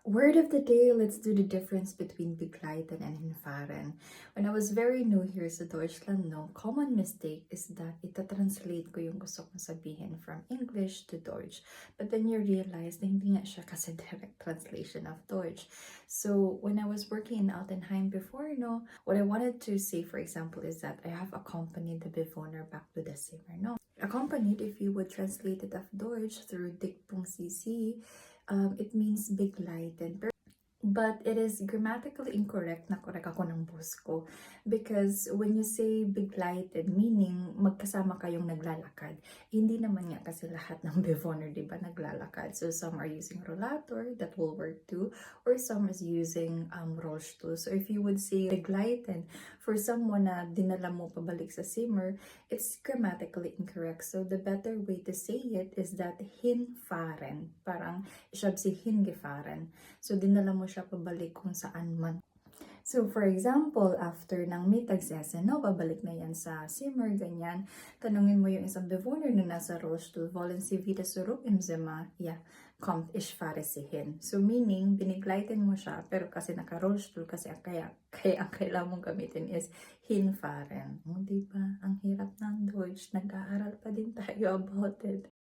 Word of the day, let's do the difference between begleiten and hinfahren. When I was very new here sa Deutschland, no, common mistake is that ita-translate ko yung gusto kong sabihin from English to Deutsch. But then you realize na hindi nga siya kasi direct translation of Deutsch. So when I was working in Altenheim before, no, what I wanted to say, for example, is that I have accompanied the bewohner back to the Zimmer, no? Accompanied, if you would translate it of Deutsch through Dick.cc, it means begleiten. But it is grammatically incorrect na correct ako ng boss ko. Because when you say begleiten, meaning magkasama kayong naglalakad. Hindi naman nga kasi lahat ng bewohner, di ba, naglalakad. So some are using rollator, that will work too. Or some is using Rollstuhl. So if you would say begleiten, for someone na dinala mo pabalik sa Zimmer, it's grammatically incorrect. So the better way to say it is that hinfahren. Parang, ich habe sie hingefahren. So dinala mo siya pabalik kung saan man. So, for example, after ng Mittagessen, no, babalik na yan sa Zimmer, ganyan. Tanungin mo yung isang bewohner na nasa Rollstuhl, wollen Sie wieder zurück im Zimmer? Ja, kommt, ich fahre Sie hin. So, meaning, binigleiten mo siya, pero kasi naka-Rollstuhl, kasi kaya ang kailangan mong gamitin is hinfahren. O, diba? Ang hirap ng Deutsch. Nag-aaral pa din tayo about it.